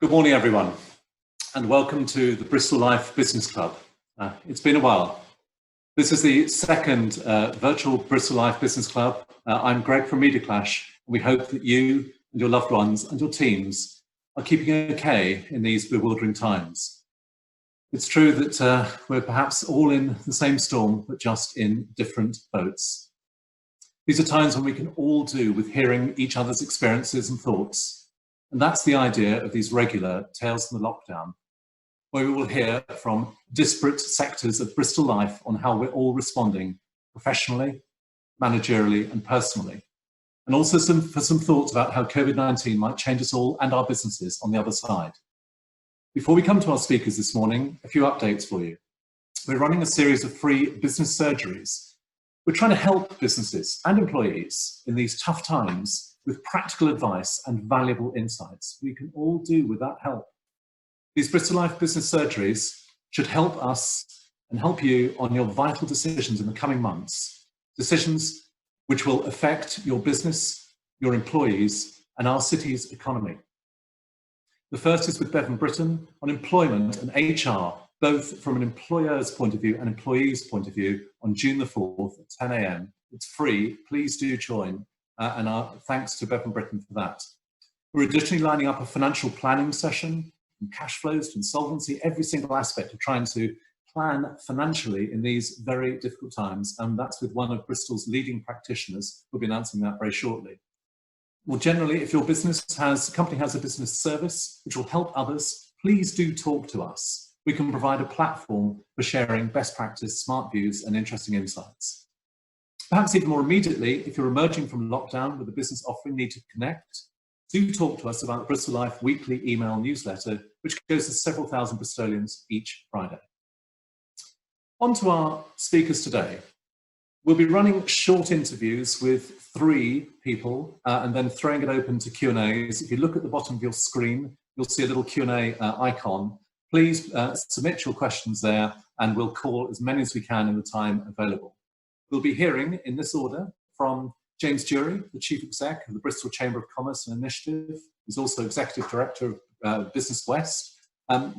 Good morning, everyone, and welcome to the Bristol Life Business Club. It's been a while. This is the second virtual Bristol Life Business Club. I'm Greg from Media Clash, and we hope that you and your loved ones and your teams are keeping okay in these bewildering times. It's true that we're perhaps all in the same storm, but just in different boats. These are times when we can all do with hearing each other's experiences and thoughts. And that's the idea of these regular Tales from the Lockdown, where we will hear from disparate sectors of Bristol life on how we're all responding professionally, managerially and personally. And also for some thoughts about how COVID-19 might change us all and our businesses on the other side. Before we come to our speakers this morning, a few updates for you. We're running a series of free business surgeries. We're trying to help businesses and employees in these tough times with practical advice and valuable insights we can all do with that help. These Bristol Life Business Surgeries should help us and help you on your vital decisions in the coming months, decisions which will affect your business, your employees, and our city's economy. The first is with Bevan Britton on employment and HR, both from an employer's point of view and employee's point of view, on June the 4th at 10 a.m. It's free, please do join. And our thanks to Bevan Britton for that. We're additionally lining up a financial planning session, from cash flows to insolvency, every single aspect of trying to plan financially in these very difficult times. And that's with one of Bristol's leading practitioners. We'll be announcing that very shortly. More generally, if your company has a business service which will help others, please do talk to us. We can provide a platform for sharing best practice, smart views, and interesting insights. Perhaps even more immediately, if you're emerging from lockdown with a business offering, need to connect, do talk to us about the Bristol Life weekly email newsletter, which goes to several thousand Bristolians each Friday. On to our speakers today. We'll be running short interviews with 3 people and then throwing it open to Q&As. If you look at the bottom of your screen, you'll see a little Q&A icon. Please submit your questions there and we'll call as many as we can in the time available. We'll be hearing, in this order, from James Durie, the Chief Exec of the Bristol Chamber of Commerce and Initiative. He's also Executive Director of Business West.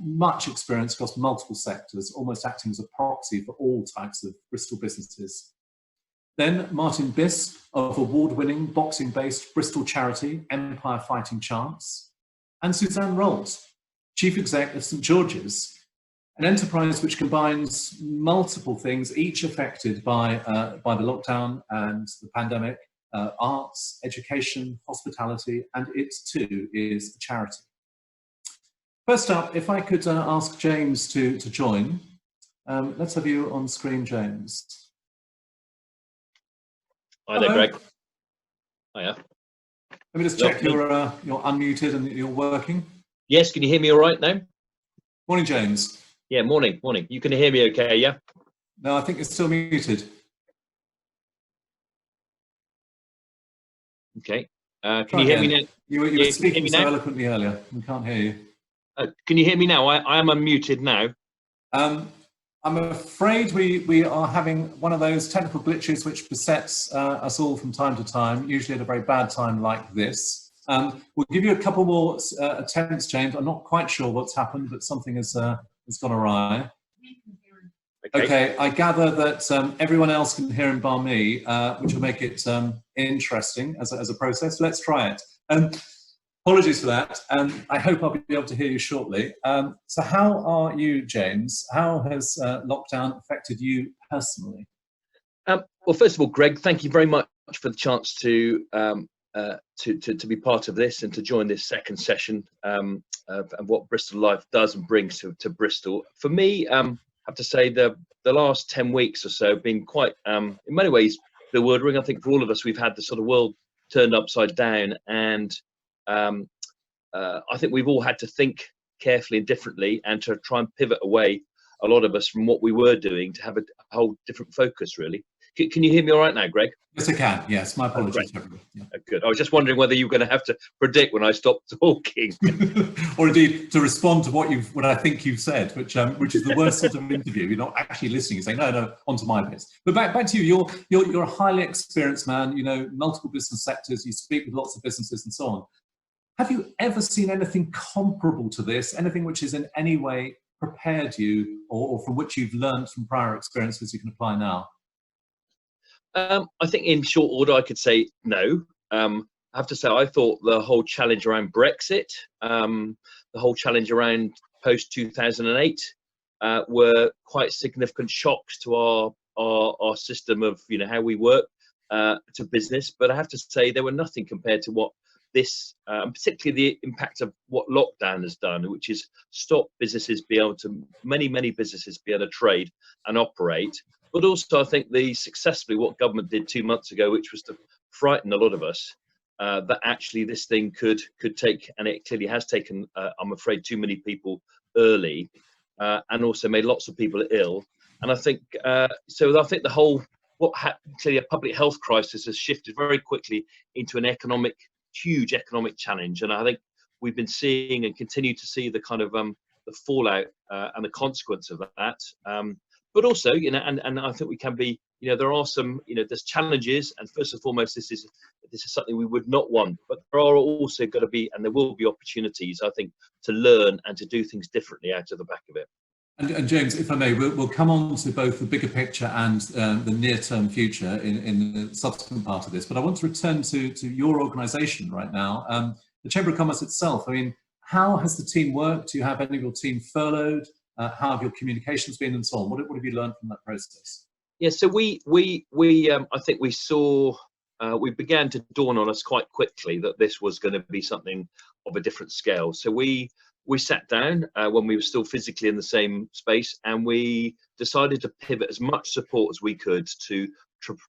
Much experience across multiple sectors, almost acting as a proxy for all types of Bristol businesses. Then Martin Bisp of award-winning boxing-based Bristol charity Empire Fighting Chance. And Suzanne Rolt, Chief Exec of St George's, an enterprise which combines multiple things, each affected by the lockdown and the pandemic, arts, education, hospitality, and it too is a charity. First up, if I could ask James to join. Let's have you on screen, James. Hi there, Greg. Hiya. Let me just check you're unmuted and you're working. Yes, can you hear me all right now? Morning, James. Yeah, morning. You can hear me okay, yeah? No, I think you're still muted. Okay. Can you hear me now? You were speaking so eloquently earlier. We can't hear you. Can you hear me now? I am unmuted now. I'm afraid we are having one of those technical glitches which besets us all from time to time, usually at a very bad time like this. We'll give you a couple more attempts, James. I'm not quite sure what's happened, but something has gone awry. Okay, I gather that everyone else can hear him bar me, which will make it interesting as a process. Let's try it. Apologies for that, and I hope I'll be able to hear you shortly. So how are you, James? How has lockdown affected you personally? Well, first of all, Greg, thank you very much for the chance to be part of this and to join this second session of what Bristol Life does and brings to Bristol. For me, I have to say the last 10 weeks or so have been quite, in many ways, bewildering. I think for all of us, we've had the sort of world turned upside down, and I think we've all had to think carefully and differently and to try and pivot away, a lot of us, from what we were doing to have a whole different focus, really. Can you hear me all right now, Greg? Yes, I can. Yes, my apologies. Yeah. Good. I was just wondering whether you were going to have to predict when I stopped talking, or indeed to respond to what I think you've said, which is the worst sort of interview. You're not actually listening. You're saying no, onto my bit. But back to you. You're a highly experienced man. You know multiple business sectors. You speak with lots of businesses and so on. Have you ever seen anything comparable to this? Anything which has in any way prepared you, or from which you've learned from prior experiences you can apply now? I think in short order, I could say no. I have to say, I thought the whole challenge around Brexit, the whole challenge around post 2008, were quite significant shocks to our system of how we work to business. But I have to say, they were nothing compared to what this, particularly the impact of what lockdown has done, which is stop businesses be able to, many businesses be able to trade and operate. But also, I think successfully what government did 2 months ago, which was to frighten a lot of us, that actually this thing could take, and it clearly has taken, I'm afraid, too many people early, and also made lots of people ill. And I think so. I think the whole clearly a public health crisis has shifted very quickly into an huge economic challenge, and I think we've been seeing and continue to see the kind of the fallout and the consequence of that. But also, and I think we can be, there are some, there's challenges, and first and foremost, this is something we would not want. But there are also going to be, and there will be opportunities, I think, to learn and to do things differently out of the back of it. And James, if I may, we'll come on to both the bigger picture and the near-term future in the subsequent part of this. But I want to return to your organisation right now, the Chamber of Commerce itself. I mean, how has the team worked? Do you have any of your team furloughed? How have your communications been, and so on? What have you learned from that process? Yeah, so I think we saw, we began to dawn on us quite quickly that this was going to be something of a different scale. So we sat down when we were still physically in the same space, and we decided to pivot as much support as we could to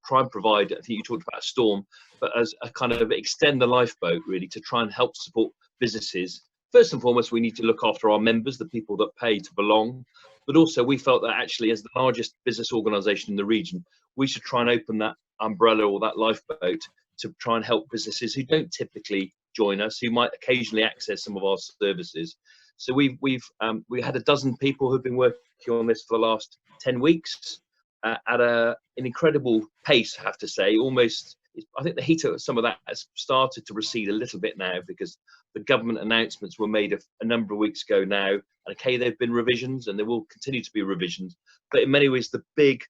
try and provide, I think you talked about a storm, but as a kind of extend the lifeboat, really, to try and help support businesses. First and foremost, we need to look after our members, the people that pay to belong. But also, we felt that actually, as the largest business organisation in the region, we should try and open that umbrella or that lifeboat to try and help businesses who don't typically join us, who might occasionally access some of our services. So we had a dozen people who've been working on this for the last 10 weeks at an incredible pace, I have to say. Almost, I think the heat of some of that has started to recede a little bit now, because the government announcements were made a number of weeks ago now. And okay, there have been revisions, and there will continue to be revisions. But in many ways, the big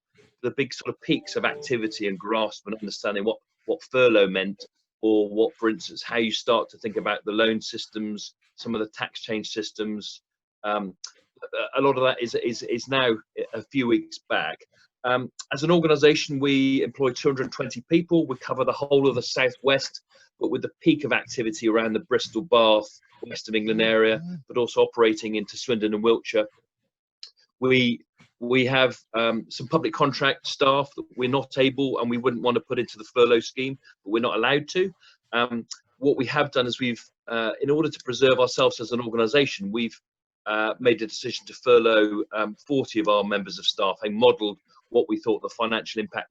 sort of peaks of activity and grasp and understanding what furlough meant, or what, for instance, how you start to think about the loan systems, some of the tax change systems. A lot of that is now a few weeks back. As an organisation, we employ 220 people. We cover the whole of the southwest, but with the peak of activity around the Bristol, Bath, West of England area, but also operating into Swindon and Wiltshire. We have some public contract staff that we're not able, and we wouldn't want to put into the furlough scheme, but we're not allowed to. What we have done is we've, in order to preserve ourselves as an organisation, we've made a decision to furlough 40 of our members of staff, and modelled what we thought the financial impact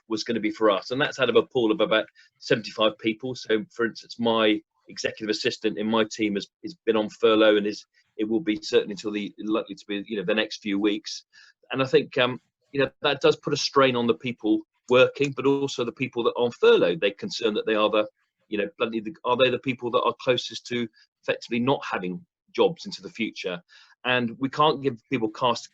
was going to be for us. And that's out of a pool of about 75 people. So, for instance, my executive assistant in my team has been on furlough, and it will be certainly until likely to be the next few weeks. And I think that does put a strain on the people working, but also the people that are on furlough. They're concerned that they are are they the people that are closest to effectively not having jobs into the future? And we can't give people cast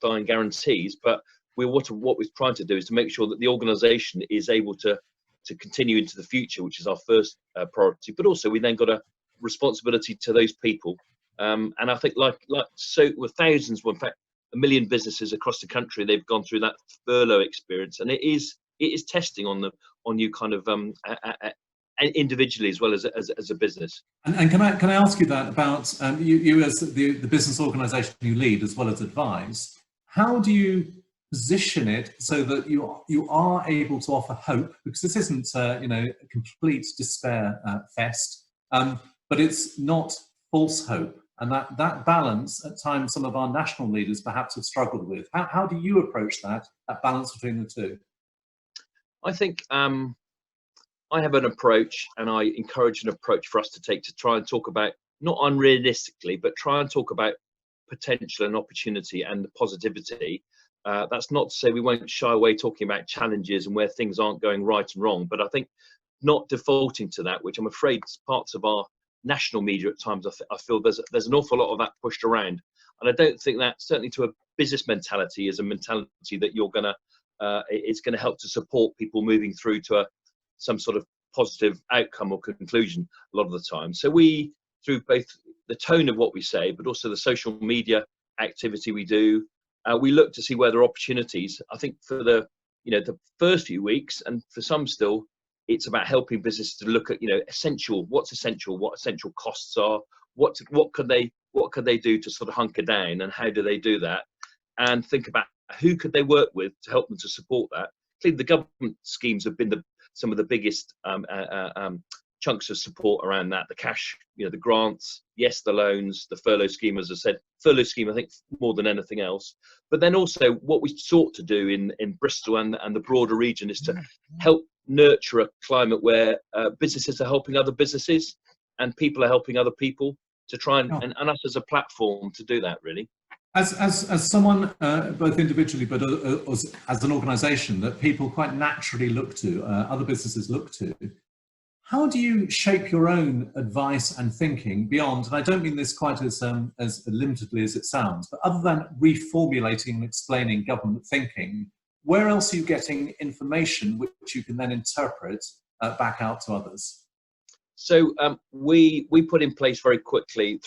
iron guarantees, but what we're trying to do is to make sure that the organisation is able to continue into the future, which is our first priority. But also, we then got a responsibility to those people. And I think so with thousands, well, in fact, 1 million businesses across the country, they've gone through that furlough experience, and it is testing on you kind of individually as well as a business. And can I ask you that about you as the business organisation you lead as well as advise? How do you position it so that you are able to offer hope? Because this isn't a complete despair fest, but it's not false hope. And that balance, at times, some of our national leaders perhaps have struggled with. How do you approach that balance between the two? I think I have an approach, and I encourage an approach for us to take, to try and talk about, not unrealistically, but try and talk about potential and opportunity and positivity. That's not to say we won't shy away talking about challenges and where things aren't going right and wrong, but I think not defaulting to that, which I'm afraid parts of our national media at times, I feel there's an awful lot of that pushed around. And I don't think that, certainly to a business mentality, is a mentality that you're going to, it's going to help to support people moving through to some sort of positive outcome or conclusion a lot of the time. So we, through both the tone of what we say, but also the social media activity we do, we look to see where there are opportunities. I think for the first few weeks, and for some still, it's about helping businesses to look at, what's essential, what essential costs are, what could they do to sort of hunker down, and how do they do that, and think about who could they work with to help them to support that. Clearly, the government schemes have been some of the biggest chunks of support around that. The cash, the grants, yes, the loans, the furlough scheme, as I said, furlough scheme, I think more than anything else. But then also what we sought to do in Bristol and the broader region is to help nurture a climate where businesses are helping other businesses and people are helping other people, to try and us as a platform to do that, really. As someone, both individually but as an organisation that people quite naturally look to, other businesses look to, how do you shape your own advice and thinking beyond, and I don't mean this quite as limitedly as it sounds, but other than reformulating and explaining government thinking, where else are you getting information which you can then interpret back out to others? So we put in place very quickly,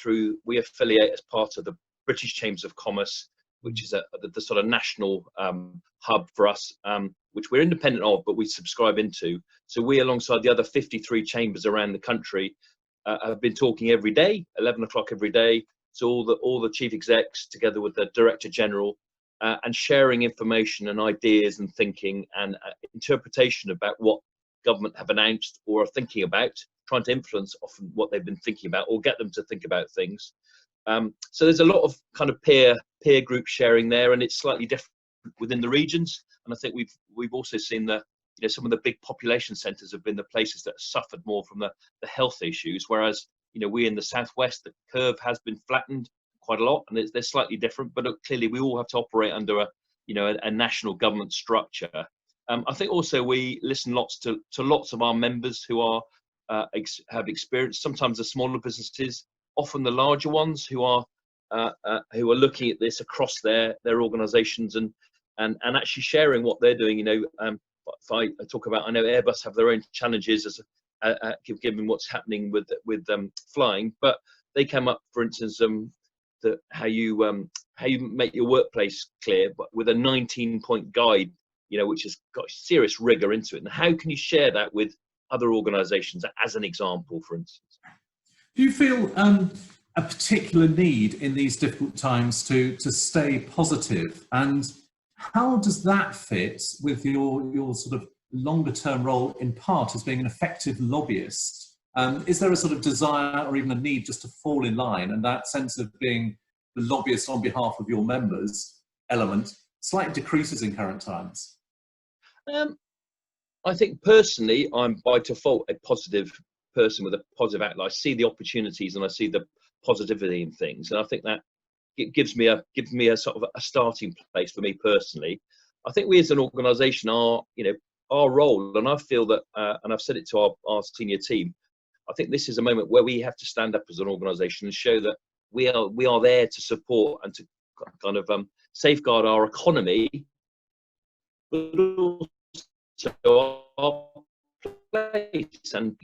we affiliate as part of the British Chambers of Commerce, which is the sort of national hub for us, which we're independent of, but we subscribe into. So we, alongside the other 53 chambers around the country, have been talking every day, 11 o'clock every day. So all the chief execs, together with the Director General, and sharing information and ideas and thinking and interpretation about what government have announced or are thinking about, trying to influence often what they've been thinking about or get them to think about things. So there's a lot of kind of peer group sharing there, and it's slightly different within the regions. And I think we've also seen some of the big population centres have been the places that have suffered more from the health issues, whereas we in the southwest, the curve has been flattened quite a lot, and they're slightly different. But clearly, we all have to operate under a national government structure. I think also we listen lots to lots of our members who are have experience. Sometimes the smaller businesses, often the larger ones, who are looking at this across their organisations and actually sharing what they're doing. If I talk about, I know Airbus have their own challenges as given what's happening with flying, but they came up, for instance, how you make your workplace clear, but with a 19-point guide, which has got serious rigour into it. And how can you share that with other organisations, as an example, for instance? Do you feel a particular need in these difficult times to stay positive? And how does that fit with your sort of longer term role, in part as being an effective lobbyist? Is there a sort of desire or even a need just to fall in line, and that sense of being the lobbyist on behalf of your members element slightly decreases in current times? I think personally, I'm by default a positive person with a positive outlook. I see the opportunities and I see the positivity in things, and I think that it gives me a sort of a starting place for me personally. I think we as an organisation are, our role, and I feel that, and I've said it to our senior team, I think this is a moment where we have to stand up as an organisation and show that we are there to support and to kind of safeguard our economy, but also our place. And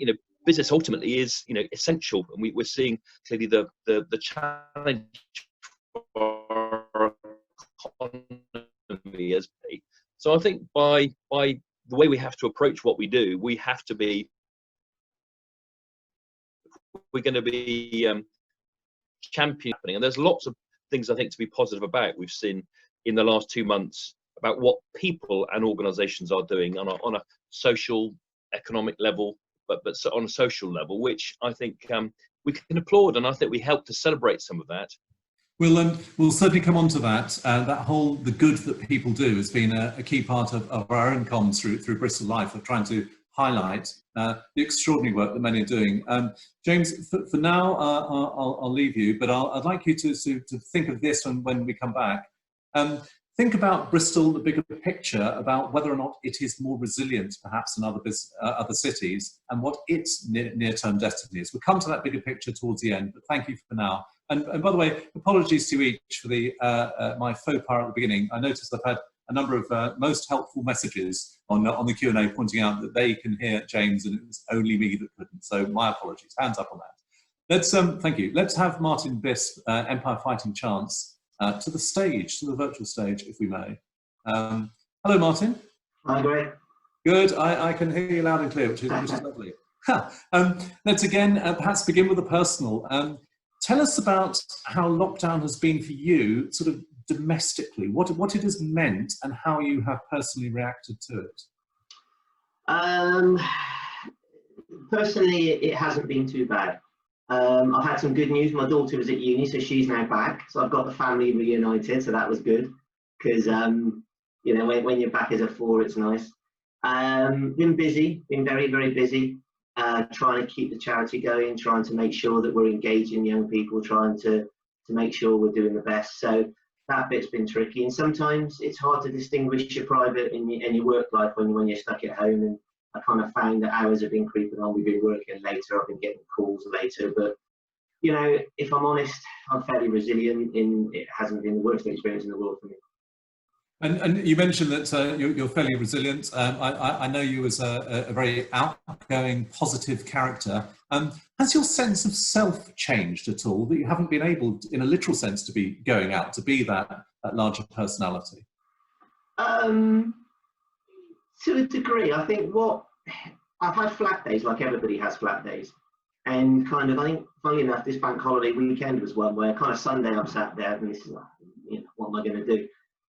business ultimately is essential, and we're seeing clearly the challenge for our economy as be. So I think by the way we have to approach what we do, we're going to be championing, and there's lots of things I think to be positive about. We've seen in the last 2 months about what people and organisations are doing on a social, economic level, but on a social level, which I think we can applaud, and I think we help to celebrate some of that. We'll certainly come on to that. The good that people do has been a key part of our own comms through Bristol Life, of trying to highlight the extraordinary work that many are doing. James, for now, I'll leave you, but I'd like you to think of this when we come back. think about Bristol, the bigger picture, about whether or not it is more resilient perhaps than other cities, and what its near-term destiny is. We'll come to that bigger picture towards the end, but thank you for now. And by the way, apologies to each for the my faux pas at the beginning. I noticed I've had a number of most helpful messages on the Q&A pointing out that they can hear James and it was only me that couldn't. So my apologies. Hands up on that. Let's thank you. Let's have Martin Bisp, Empire Fighting Chance, to the stage, to the virtual stage, if we may. Hello, Martin. Hi, Greg. Good. I can hear you loud and clear, which is lovely. Let's again perhaps begin with the personal. Tell us about how lockdown has been for you, sort of domestically, what it has meant and how you have personally reacted to it. Personally, it hasn't been too bad. I've had some good news. My daughter was at uni, so she's now back. So I've got the family reunited, so that was good. Because, you know, when you're back as a four, it's nice. Been busy, been very, very busy. Trying to keep the charity going, trying to make sure that we're engaging young people, trying to make sure we're doing the best. So that bit's been tricky, and sometimes it's hard to distinguish your private and your work life when you're stuck at home. And I kind of found that hours have been creeping on. We've been working later, I've been getting calls later, but you know, if I'm honest, I'm fairly resilient. It hasn't been the worst experience in the world for me. And you mentioned that you're fairly resilient. I know you as a very outgoing, positive character. Has your sense of self changed at all, that you haven't been able, in a literal sense, to be going out, to be that larger personality? To a degree, I think I've had flat days, like everybody has flat days. And kind of, I think, funny enough, this bank holiday weekend was one where kind of Sunday I'm sat there and this is like, you know, what am I going to do?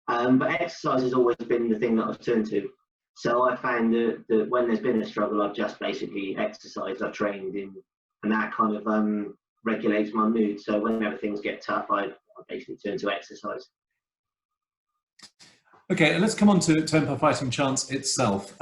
But exercise has always been the thing that I've turned to. So I found that when there's been a struggle, I've just basically exercised, I've trained in, and that kind of regulates my mood. So whenever things get tough, I basically turn to exercise. Okay, and let's come on to Empire Fighting Chance itself.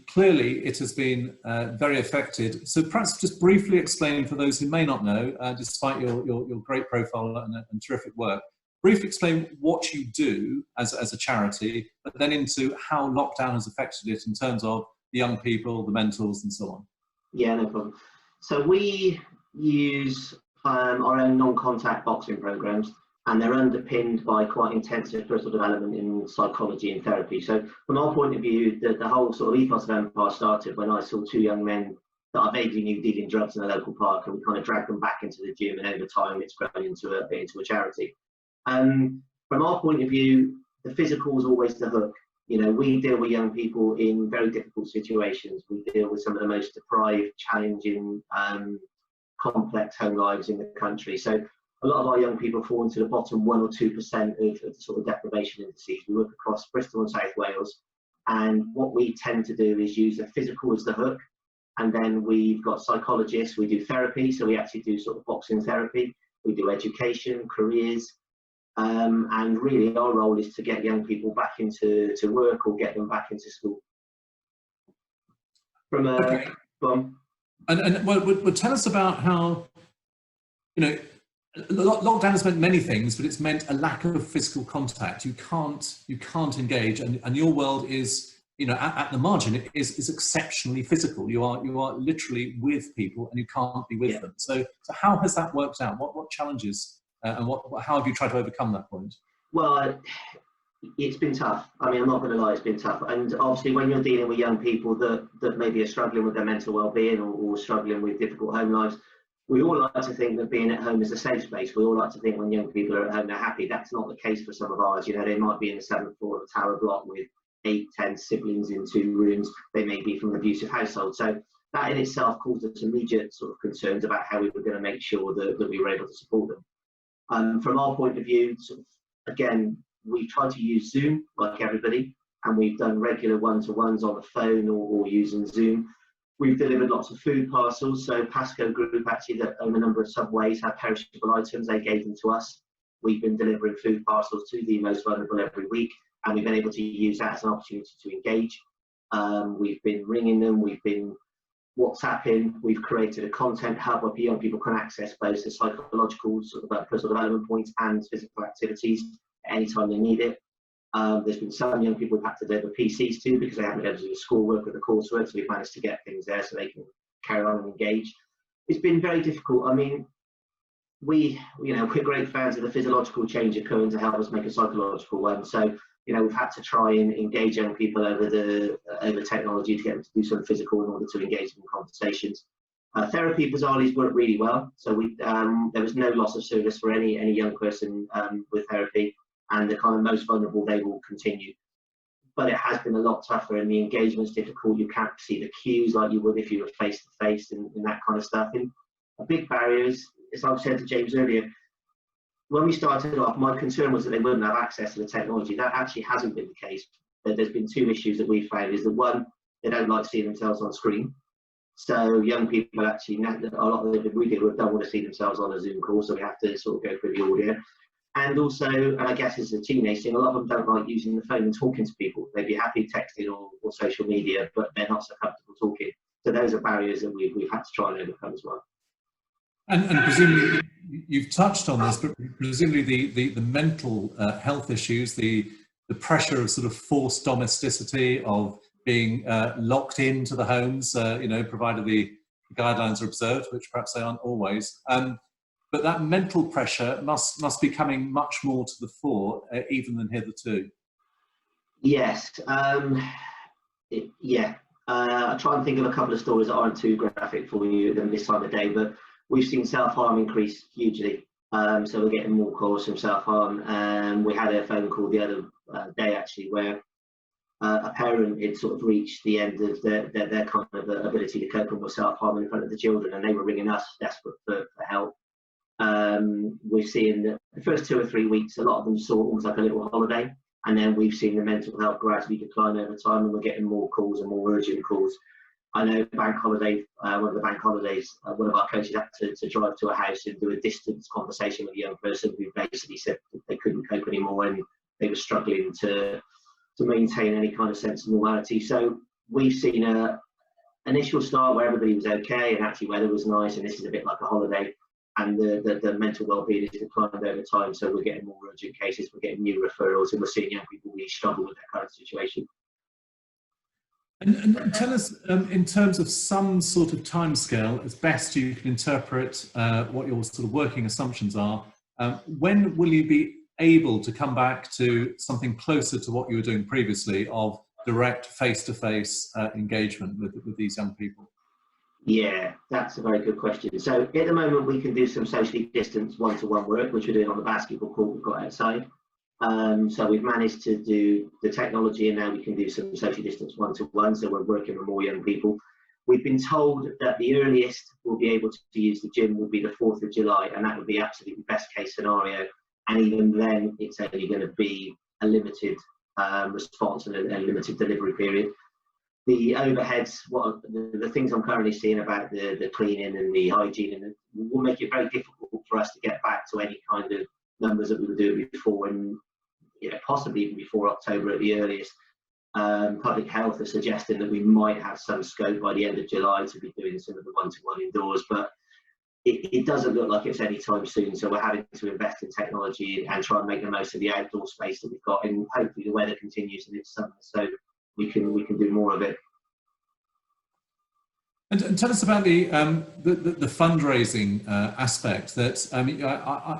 Clearly, it has been very affected. So perhaps just briefly explain for those who may not know, despite your great profile and terrific work, briefly explain what you do as a charity, but then into how lockdown has affected it in terms of the young people, the mentors, and so on. Yeah, no problem. So we use our own non-contact boxing programs, and they're underpinned by quite intensive personal development in psychology and therapy. So from our point of view, the whole sort of ethos of Empire started when I saw two young men that I vaguely knew dealing drugs in a local park, and we kind of dragged them back into the gym, and over time it's grown into a charity. From our point of view, the physical is always the hook. You know, we deal with young people in very difficult situations. We deal with some of the most deprived, challenging, complex home lives in the country. So a lot of our young people fall into the bottom 1 or 2% of the sort of deprivation indices. We work across Bristol and South Wales, and what we tend to do is use the physical as the hook, and then we've got psychologists. We do therapy, so we actually do sort of boxing therapy. We do education, careers. And really our role is to get young people back into work or get them back into school. From okay. And well, tell us about how, you know, lockdown has meant many things, but it's meant a lack of physical contact. You can't engage, and your world is, you know, at the margin, it is exceptionally physical. You are literally with people, and you can't be with them. So how has that worked out? What challenges? And how have you tried to overcome that point? Well, it's been tough. I mean, I'm not going to lie, it's been tough. And obviously, when you're dealing with young people that maybe are struggling with their mental well-being or struggling with difficult home lives, we all like to think that being at home is a safe space. We all like to think when young people are at home, they're happy. That's not the case for some of ours. You know, they might be in the 7th floor of a tower block with 8, 10 siblings in 2 rooms. They may be from an abusive household. So that in itself caused us immediate sort of concerns about how we were going to make sure that we were able to support them. From our point of view, sort of, again, we've tried to use Zoom like everybody, and we've done regular one-to-ones on the phone or using Zoom. We've delivered lots of food parcels. So Pasco Group, actually, that own a number of Subways, have perishable items. They gave them to us. We've been delivering food parcels to the most vulnerable every week, and we've been able to use that as an opportunity to engage. We've been ringing them. We've been WhatsApping. We've created a content hub where young people can access both the psychological sort of personal development points and physical activities anytime they need it. There's been some young people who've had to deliver PCs to because they haven't been able to do the schoolwork or the coursework, so we've managed to get things there so they can carry on and engage. It's been very difficult. I mean, we're great fans of the physiological change occurring to help us make a psychological one. So, we've had to try and engage young people over technology to get them to do something physical in order to engage in conversations. Therapy bizarrely worked really well. So there was no loss of service for any young person with therapy, and the kind of most vulnerable, they will continue. But it has been a lot tougher, and the engagement's difficult. You can't see the cues like you would if you were face to face and that kind of stuff. And a big barrier is, as I've said to James earlier, when we started off, my concern was that they wouldn't have access to the technology. That actually hasn't been the case. There's been two issues that we've found. Is that one, they don't like seeing themselves on screen. So young people actually, a lot of them we do don't want to see themselves on a Zoom call, so we have to sort of go through the audio. And also, and I guess as a teenage thing, a lot of them don't like using the phone and talking to people. They'd be happy texting or social media, but they're not so comfortable talking. So those are barriers that we've had to try and overcome as well. And presumably, you've touched on this, but presumably the mental health issues, the pressure of sort of forced domesticity, of being locked into the homes, provided the guidelines are observed, which perhaps they aren't always. But that mental pressure must be coming much more to the fore, even than hitherto. Yes. Yeah. I try and think of a couple of stories that aren't too graphic for you than this time of day, but we've seen self-harm increase hugely. So we're getting more calls from self-harm. We had a phone call the other day actually where a parent had sort of reached the end of their kind of ability to cope with self-harm in front of the children, and they were ringing us desperate for help. We're seeing that the first 2 or 3 weeks, a lot of them saw almost like a little holiday, and then we've seen the mental health gradually decline over time, and we're getting more calls and more urgent calls. I know bank holiday, one of the bank holidays, one of our coaches had to drive to a house and do a distance conversation with a young person who basically said that they couldn't cope anymore and they were struggling to maintain any kind of sense of normality. So we've seen an initial start where everybody was okay and actually weather was nice and this is a bit like a holiday, and the mental well-being has declined over time. So we're getting more urgent cases, we're getting new referrals, and we're seeing young people really struggle with that kind of situation. And tell us, in terms of some sort of timescale, as best you can interpret what your sort of working assumptions are, when will you be able to come back to something closer to what you were doing previously of direct face-to-face engagement with these young people? Yeah, that's a very good question. So at the moment we can do some socially distanced one-to-one work, which we're doing on the basketball court we've got outside. So we've managed to do the technology, and now we can do some social distance one-to-one. So we're working with more young people. We've been told that the earliest we'll be able to use the gym will be the 4th of July, and that would be absolutely best case scenario. And even then, it's only going to be a limited response and a limited delivery period. The overheads, the things I'm currently seeing about the cleaning and the hygiene, and will make it very difficult for us to get back to any kind of numbers that we were doing before, and possibly even before October at the earliest. Public health are suggesting that we might have some scope by the end of July to be doing some of the one-to-one indoors, but it doesn't look like it's any time soon. So we're having to invest in technology and try and make the most of the outdoor space that we've got, and hopefully the weather continues and it's summer, so we can do more of it. And tell us about the fundraising aspect. That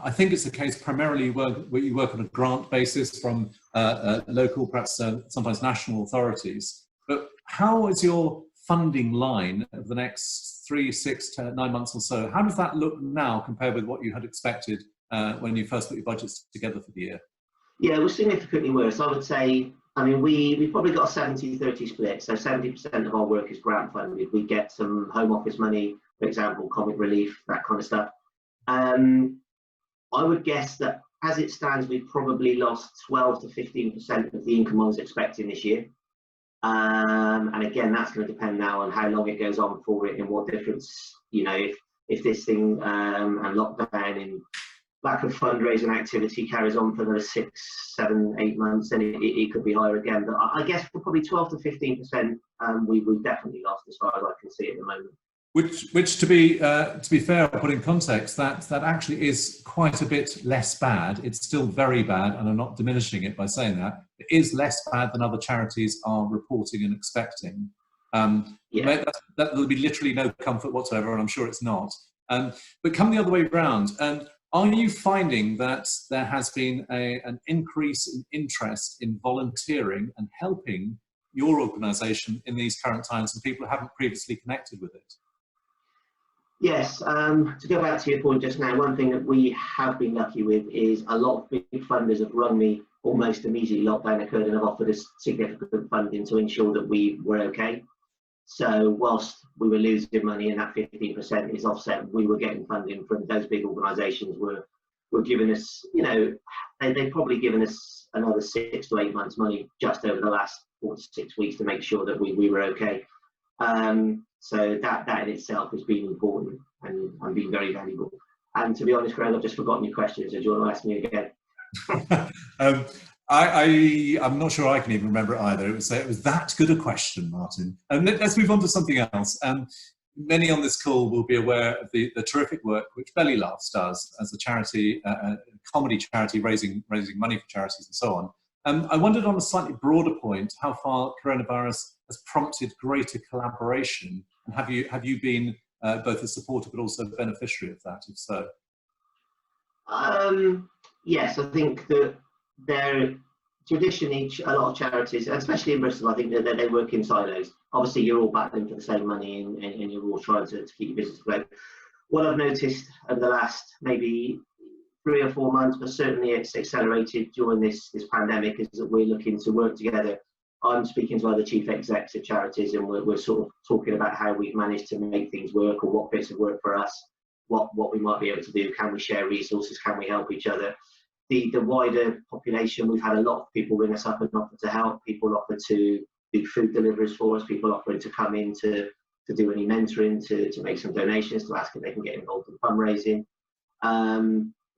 I think it's the case primarily where you work on a grant basis from local, perhaps sometimes national authorities. But how is your funding line over the next 3, 6 to 9 months or so? How does that look now compared with what you had expected when you first put your budgets together for the year? Yeah, we're significantly worse. I would say, I mean, we've probably got a 70-30 split. So 70% of our work is grant funded. We get some home office money, for example, comic relief, that kind of stuff. I would guess that as it stands, we've probably lost 12 to 15% of the income I was expecting this year. And again, that's going to depend now on how long it goes on for it and what difference, if this thing and lockdown and lack of fundraising activity carries on for another 6, 7, 8 months, then it could be higher again. But I guess for probably 12 to 15%, we've definitely lost as far as I can see at the moment. Which to be fair, put in context, that actually is quite a bit less bad. It's still very bad, and I'm not diminishing it by saying that. It is less bad than other charities are reporting and expecting. Yeah. That will be literally no comfort whatsoever, and I'm sure it's not. But come the other way around, are you finding that there has been an increase in interest in volunteering and helping your organisation in these current times, and people who haven't previously connected with it? Yes, to go back to your point just now, one thing that we have been lucky with is a lot of big funders have rung me almost immediately lockdown occurred and have offered us significant funding to ensure that we were okay. So whilst we were losing money and that 15% is offset, we were getting funding from those big organisations were giving us, you know, they've probably given us another 6 to 8 months money just over the last 4 to 6 weeks to make sure that we were okay. So that in itself has been important and been very valuable. And to be honest, Greg, I've just forgotten your question, so do you want to ask me again? I'm not sure I can even remember it either. It was that good a question, Martin. And let's move on to something else. Many on this call will be aware of the terrific work which Belly Laughs does as a charity, a comedy charity raising money for charities and so on. I wondered on a slightly broader point how far coronavirus has prompted greater collaboration, and have you been both a supporter but also a beneficiary of that, if so? Yes, I think that there traditionally a lot of charities, especially in Bristol, I think that they work in silos. Obviously, you're all battling for the same money and you're all trying to keep your business afloat. What I've noticed over the last maybe 3 or 4 months, but certainly it's accelerated during this pandemic, is that we're looking to work together. I'm speaking to other chief execs of charities, and we're sort of talking about how we've managed to make things work, or what bits have worked for us, what we might be able to do. Can we share resources? Can we help each other? The wider population, we've had a lot of people ring us up and offer to help. People offer to do food deliveries for us. People offering to come in to do any mentoring, to make some donations, to ask if they can get involved in fundraising.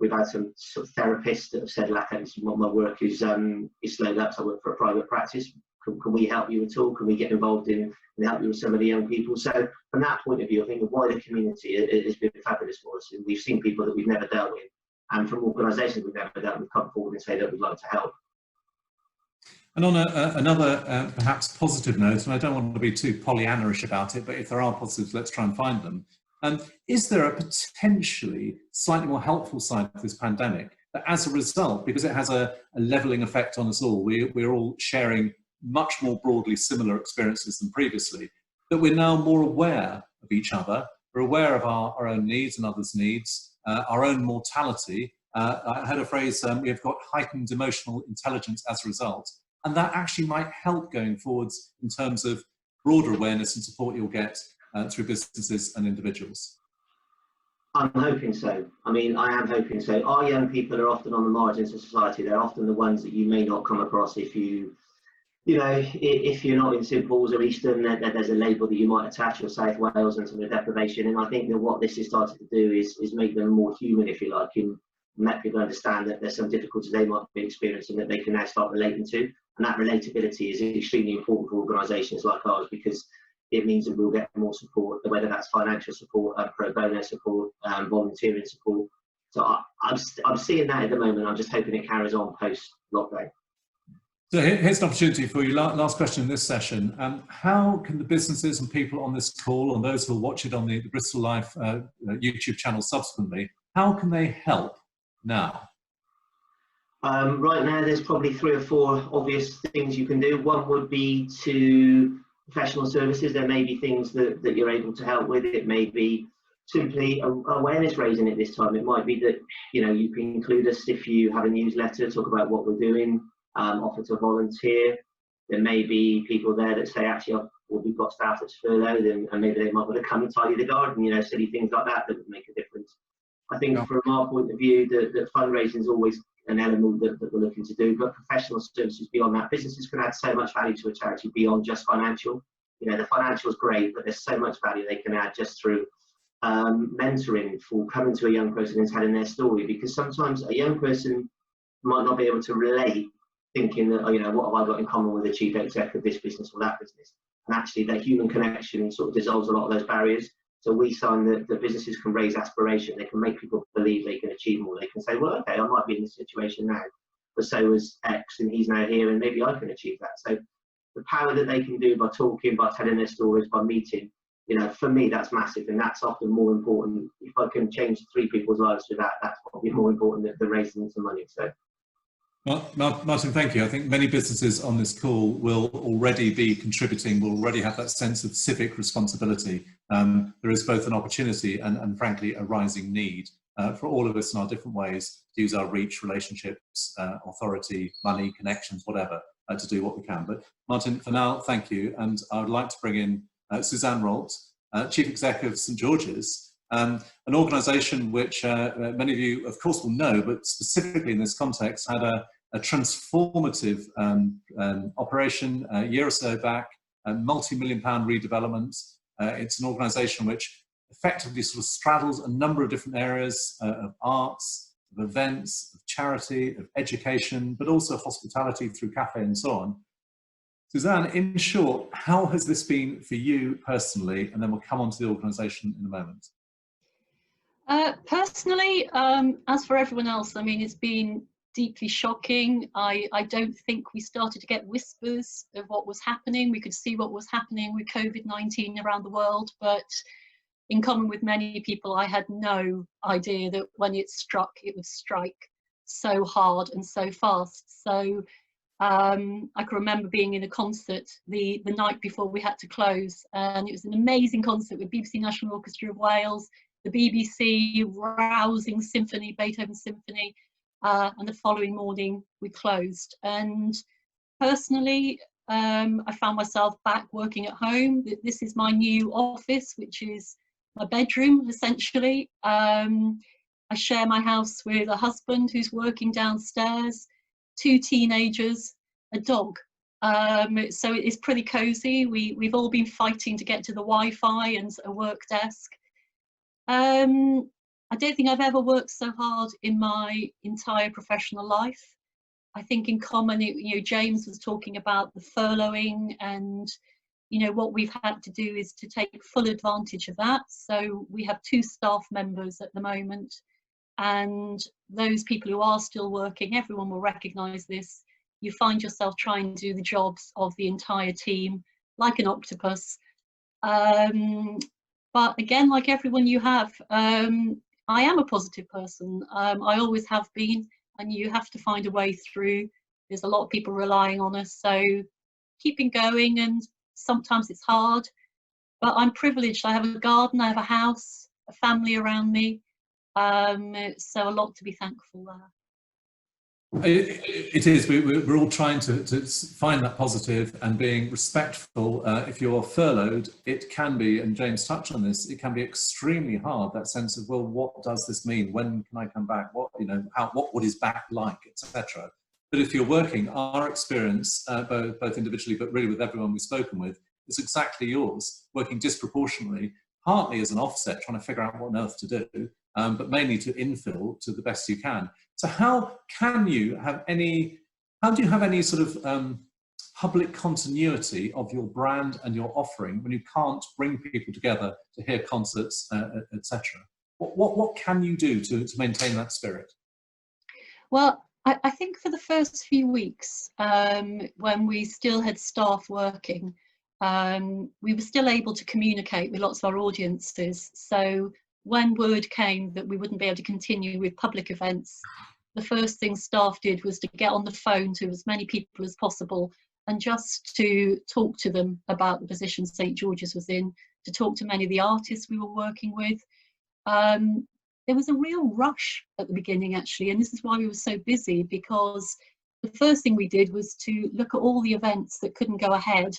We've had some sort of therapists that have said, like, my work is slowed up, so I work for a private practice. Can we help you at all? Can we get involved in and help you with some of the young people? So from that point of view, I think the wider community has been fabulous for us. We've seen people that we've never dealt with, and from organisations we've never dealt with, come forward and say that we'd like to help. And on another perhaps positive note, and I don't want to be too Pollyanna-ish about it, but if there are positives, let's try and find them. Is there a potentially slightly more helpful side of this pandemic that, as a result, because it has a levelling effect on us all, we're all sharing much more broadly similar experiences than previously, that we're now more aware of each other, we're aware of our own needs and others' needs, our own mortality. I heard a phrase, we've got heightened emotional intelligence as a result, and that actually might help going forwards in terms of broader awareness and support you'll get through businesses and individuals. I'm hoping so. I mean, I am hoping so. Our young people are often on the margins of society. They're often the ones that you may not come across if if you're not in St Paul's or Eastern. There's a label that you might attach, or South Wales and some of the deprivation. And I think that what this is starting to do is make them more human, if you like, and let people understand that there's some difficulties they might be experiencing that they can now start relating to. And that relatability is extremely important for organisations like ours, because it means that we'll get more support, whether that's financial support, pro bono support, volunteering support. So I'm seeing that at the moment. I'm just hoping it carries on post-lockdown. So here's an opportunity for you. Last question in this session. How can the businesses and people on this call, and those who will watch it on the Bristol Life YouTube channel subsequently, how can they help now? Right now, there's probably 3 or 4 obvious things you can do. One would be to professional services. There may be things that you're able to help with. It may be simply awareness raising at this time. It might be that you can include us if you have a newsletter, talk about what we're doing, offer to volunteer. There may be people there that say, actually, we've got staff that's furloughed, and maybe they might want to come and tidy the garden. Silly things like that would make a difference. I think from our point of view, that fundraising is always an element that we're looking to do, but professional services beyond that. Businesses can add so much value to a charity beyond just financial. The financial is great, but there's so much value they can add just through mentoring, for coming to a young person and telling their story, because sometimes a young person might not be able to relate, thinking that, what have I got in common with the chief exec of this business or that business? And actually, that human connection sort of dissolves a lot of those barriers. So we sign that the businesses can raise aspiration. They can make people believe they can achieve more. They can say, well, okay, I might be in this situation now, but so was X, and he's now here, and maybe I can achieve that. So the power that they can do by talking, by telling their stories, by meeting, you know, for me, that's massive, and that's often more important. If I can change 3 people's lives with that, that's probably more important than raising them some money. So. Well, Martin, thank you. I think many businesses on this call will already be contributing, will already have that sense of civic responsibility. There is both an opportunity and frankly, a rising need for all of us in our different ways to use our reach, relationships, authority, money, connections, whatever, to do what we can. But Martin, for now, thank you. And I would like to bring in Suzanne Rolt, Chief Executive of St George's, an organisation which many of you, of course, will know, but specifically in this context, had a transformative operation a year or so back, a multi-million-pound redevelopment. It's an organisation which effectively sort of straddles a number of different areas of arts, of events, of charity, of education, but also hospitality through cafe and so on. Suzanne, in short, how has this been for you personally? And then we'll come on to the organisation in a moment. Personally, as for everyone else, I mean, it's been deeply shocking. I don't think we started to get whispers of what was happening. We could see what was happening with COVID-19 around the world, but in common with many people, I had no idea that when it struck, it would strike so hard and so fast. So I can remember being in a concert the night before we had to close, and it was an amazing concert with BBC National Orchestra of Wales, the BBC, rousing symphony, Beethoven Symphony, and the following morning we closed. And personally, I found myself back working at home. This is my new office, which is my bedroom, essentially. I share my house with a husband who's working downstairs, 2 teenagers, a dog. So it's pretty cozy. We've all been fighting to get to the Wi-Fi and a work desk. I don't think I've ever worked so hard in my entire professional life. I think in common, you know, James was talking about the furloughing, and you know what we've had to do is to take full advantage of that. So we have 2 staff members at the moment, and those people who are still working, everyone will recognise this. You find yourself trying to do the jobs of the entire team like an octopus. But again, like everyone you have, I am a positive person. I always have been, and you have to find a way through. There's a lot of people relying on us, so keeping going, and sometimes it's hard, but I'm privileged. I have a garden, I have a house, a family around me, so a lot to be thankful there. It is. We're all trying to find that positive and being respectful. If you're furloughed, it can be, and James touched on this, it can be extremely hard, that sense of, well, what does this mean? When can I come back? What, you know, what is back like, etc. But if you're working, our experience, both individually, but really with everyone we've spoken with, is exactly yours, working disproportionately, partly as an offset, trying to figure out what on earth to do, but mainly to infill to the best you can. So how do you have any sort of public continuity of your brand and your offering when you can't bring people together to hear concerts, etc.? What can you do to maintain that spirit? Well, I think for the first few weeks, when we still had staff working, we were still able to communicate with lots of our audiences. So when word came that we wouldn't be able to continue with public events, the first thing staff did was to get on the phone to as many people as possible and just to talk to them about the position St George's was in, to talk to many of the artists we were working with. There was a real rush at the beginning, actually, and this is why we were so busy, because the first thing we did was to look at all the events that couldn't go ahead,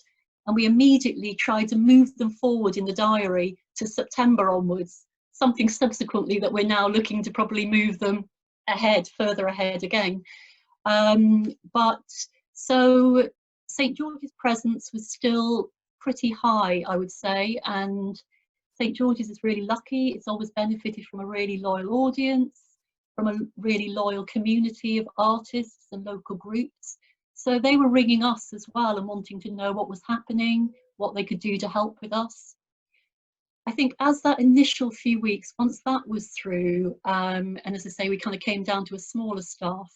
and we immediately tried to move them forward in the diary to September onwards, something subsequently that we're now looking to probably move them ahead, further ahead again. But so St George's presence was still pretty high, I would say, and St George's is really lucky. It's always benefited from a really loyal audience, from a really loyal community of artists and local groups. So they were ringing us as well and wanting to know what was happening, what they could do to help with us. I think as that initial few weeks, once that was through, and as I say, we kind of came down to a smaller staff,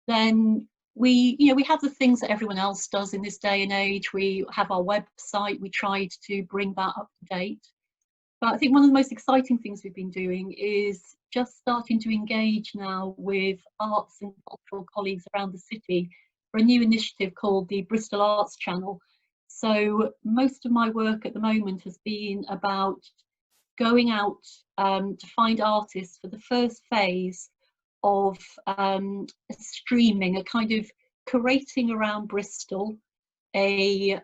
then we have the things that everyone else does in this day and age. We have our website, we tried to bring that up to date. But I think one of the most exciting things we've been doing is just starting to engage now with arts and cultural colleagues around the city for a new initiative called the Bristol Arts Channel. So most of my work at the moment has been about going out to find artists for the first phase of streaming, a kind of curating around Bristol, a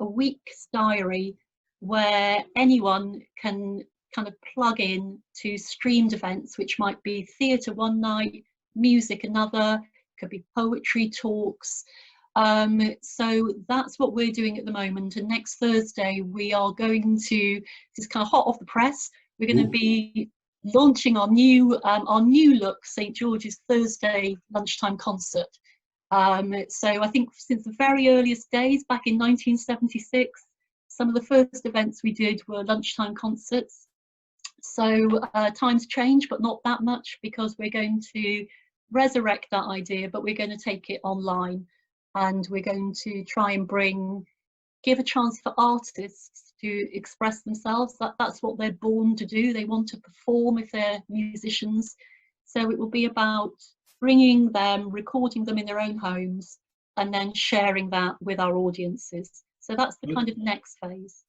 week's diary where anyone can kind of plug in to streamed events, which might be theatre one night, music another, could be poetry talks. So that's what we're doing at the moment. And next Thursday, we are going to, this is kind of hot off the press, we're going to be launching our new look St George's Thursday lunchtime concert. So I think since the very earliest days, back in 1976, some of the first events we did were lunchtime concerts. So times change, but not that much, because we're going to resurrect that idea, but we're going to take it online, and we're going to try and give a chance for artists to express themselves. That's what they're born to do. They want to perform if they're musicians. So it will be about bringing them, recording them in their own homes, and then sharing that with our audiences. So that's the kind of next phase.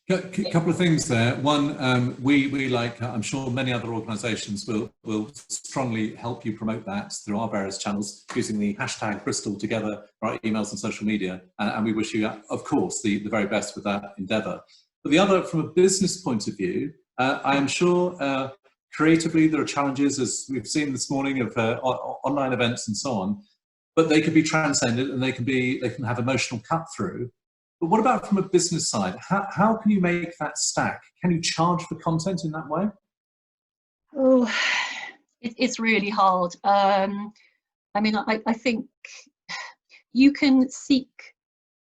A couple of things there. One, we like, I'm sure many other organisations will strongly help you promote that through our various channels using the hashtag Bristol Together, our emails and social media. And we wish you, of course, the very best with that endeavour. But the other, from a business point of view, I am sure creatively there are challenges, as we've seen this morning, of online events and so on, but they can be transcended and they can have emotional cut through. But what about from a business side? How can you make that stack? Can you charge for content in that way? Oh, it's really hard. I mean, I think you can seek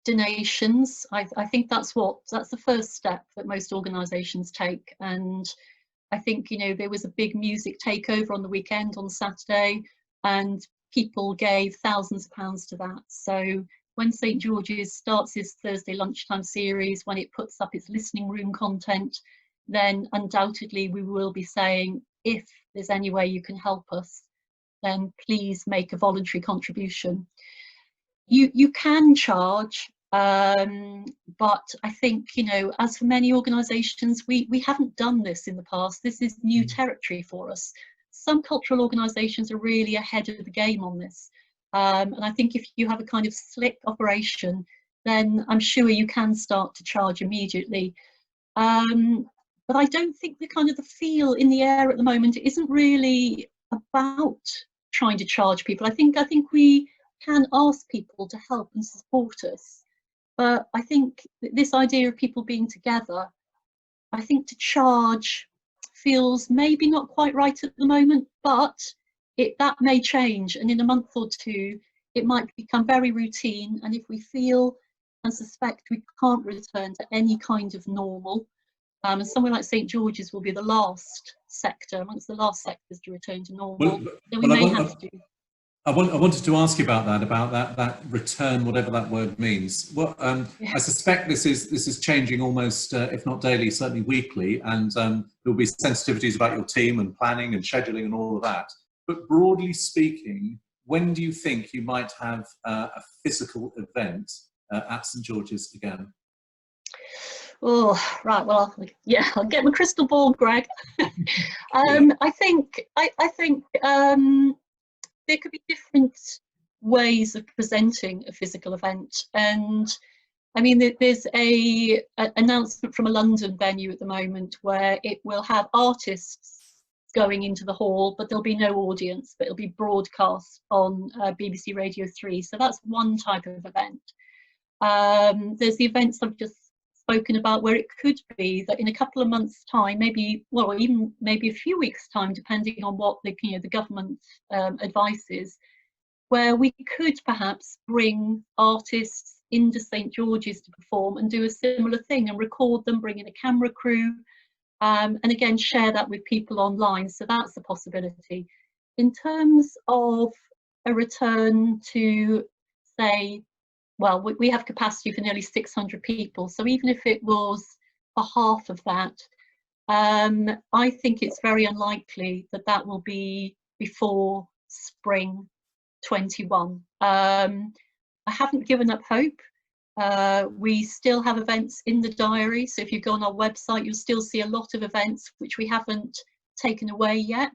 donations. I think that's the first step that most organisations take. And I think, there was a big music takeover on the weekend on Saturday, and people gave thousands of pounds to that. So when St George's starts its Thursday lunchtime series, when it puts up its listening room content, then undoubtedly we will be saying, if there's any way you can help us, then please make a voluntary contribution. You can charge, but I think, as for many organisations, we haven't done this in the past. This is new territory for us. Some cultural organisations are really ahead of the game on this. And I think if you have a kind of slick operation, then I'm sure you can start to charge immediately. But I don't think the feel in the air at the moment isn't really about trying to charge people. I think we can ask people to help and support us. But I think this idea of people being together, I think to charge feels maybe not quite right at the moment, but that may change, and in a month or two it might become very routine, and if we feel and suspect we can't return to any kind of normal, and somewhere like St George's will be the last sector, amongst the last sectors to return to normal, then we may have to. I wanted to ask you about that return, whatever that word means. Well, yeah. I suspect this is changing almost, if not daily, certainly weekly, and there will be sensitivities about your team and planning and scheduling and all of that. But broadly speaking, when do you think you might have a physical event at St George's again? Oh, right. Well, yeah, I'll get my crystal ball, Greg. I think there could be different ways of presenting a physical event, and I mean, there's an announcement from a London venue at the moment where it will have artists going into the hall, but there'll be no audience, but it'll be broadcast on BBC Radio 3. So that's one type of event. There's the events I've just spoken about, where it could be that in a couple of months' time, maybe a few weeks' time, depending on what the government advice is, where we could perhaps bring artists into St George's to perform and do a similar thing and record them, bring in a camera crew, and again share that with people online. So that's a possibility. In terms of a return to, say, well, we have capacity for nearly 600 people, so even if it was for half of that, I think it's very unlikely that that will be before spring 21. I haven't given up hope. We still have events in the diary, so if you go on our website, you'll still see a lot of events which we haven't taken away yet,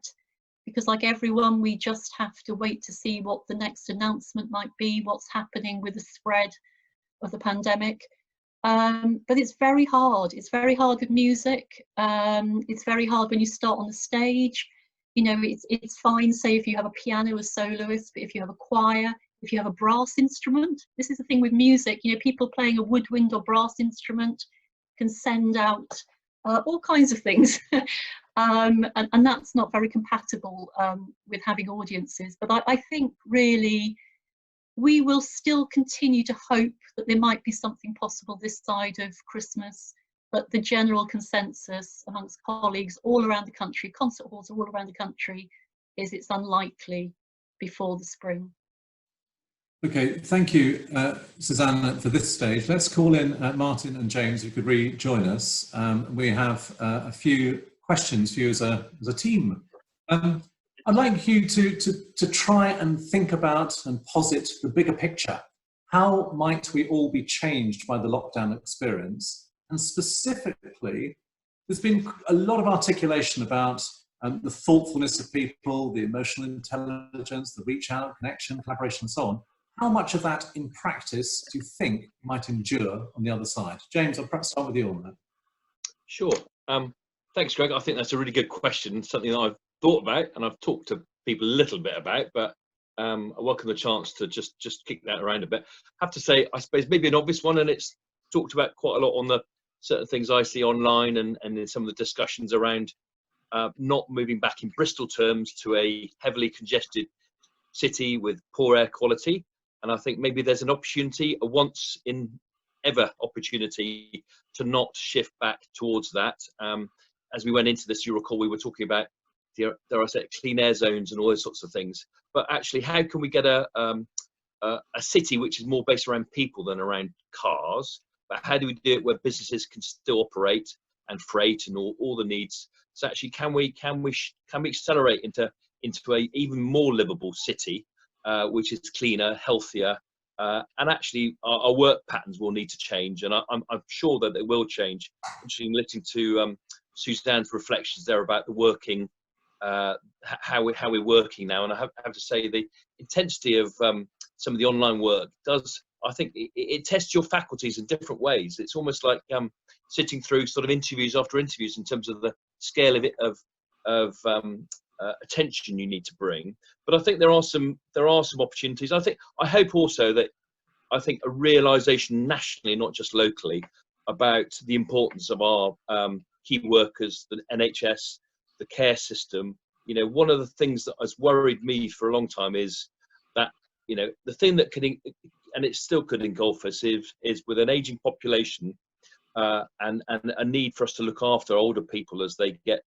because like everyone, we just have to wait to see what the next announcement might be, what's happening with the spread of the pandemic. But it's very hard. It's very hard with music. It's very hard when you start on the stage. You know, it's fine, say, if you have a piano as soloist, but if you have a choir, if you have a brass instrument, this is the thing with music, you know, people playing a woodwind or brass instrument can send out all kinds of things. And that's not very compatible with having audiences. But I think really we will still continue to hope that there might be something possible this side of Christmas, but the general consensus amongst colleagues all around the country, concert halls all around the country, is it's unlikely before the spring. Okay, thank you, Suzanne, for this stage. Let's call in Martin and James, who could rejoin us. We have a few questions for you as a team. I'd like you to try and think about and posit the bigger picture. How might we all be changed by the lockdown experience? And specifically, there's been a lot of articulation about the thoughtfulness of people, the emotional intelligence, the reach out, connection, collaboration, and so on. How much of that in practice do you think might endure on the other side? James, I'll perhaps start with you on that. Sure. Thanks, Greg. I think that's a really good question, something that I've thought about and I've talked to people a little bit about, but I welcome the chance to just kick that around a bit. I have to say, I suppose maybe an obvious one, and it's talked about quite a lot on the certain things I see online and in some of the discussions around not moving back in Bristol terms to a heavily congested city with poor air quality. And I think maybe there's an opportunity, a once in ever opportunity, to not shift back towards that. As we went into this, you recall we were talking about, dare I say, clean air zones and all those sorts of things. But actually, how can we get a city which is more based around people than around cars? But how do we do it where businesses can still operate and freight and all the needs? So actually, can we accelerate into a even more livable city, which is cleaner, healthier, and actually our work patterns will need to change, and I'm sure that they will change. Actually, listening to Suzanne's reflections there about the working, how we're working now, and I have to say the intensity of some of the online work does, I think, it tests your faculties in different ways. It's almost like sitting through sort of interviews after interviews in terms of the scale of it of attention you need to bring. But I think there are some opportunities. I hope also that a realization nationally, not just locally, about the importance of our key workers, the NHS, the care system. You know, one of the things that has worried me for a long time is that, you know, the thing that could, and it still could engulf us, is with an aging population and a need for us to look after older people as they get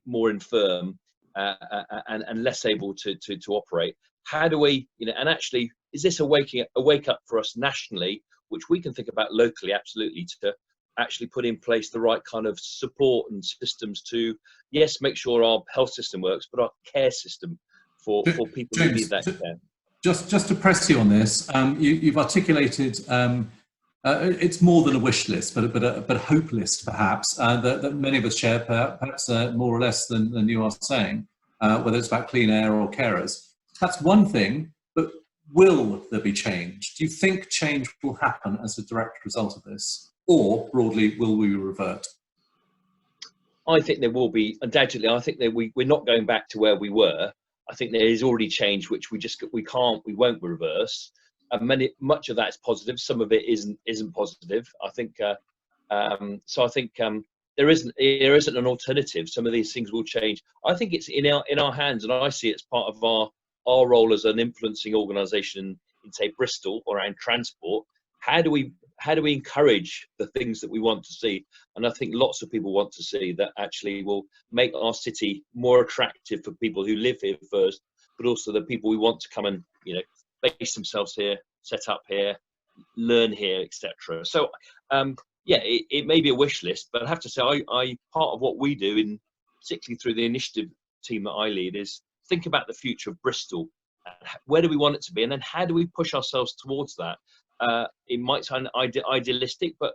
more infirm and less able to operate. How do we, and actually, is this a wake up for us nationally, which we can think about locally, absolutely, to actually put in place the right kind of support and systems to, yes, make sure our health system works, but our care system for people who need that care. Just to press you on this, you've articulated it's more than a wish list, but a hope list, perhaps, that many of us share, perhaps more or less than you are saying, whether it's about clean air or carers. That's one thing, but will there be change? Do you think change will happen as a direct result of this? Or, broadly, will we revert? I think there will be, undoubtedly. I think that we're not going back to where we were. I think there is already change, which we won't reverse. Much of that is positive. Some of it isn't positive. I think so. I think there isn't an alternative. Some of these things will change. I think it's in our hands, and I see it as part of our role as an influencing organisation in, say, Bristol around transport, how do we encourage the things that we want to see? And I think lots of people want to see that actually will make our city more attractive for people who live here first, but also the people who want to come and, you know, base themselves here, set up here, learn here, etc. So yeah, it may be a wish list, but I have to say, I part of what we do, in particularly through the initiative team that I lead, is think about the future of Bristol. Where do we want it to be, and then how do we push ourselves towards that? It might sound idealistic, but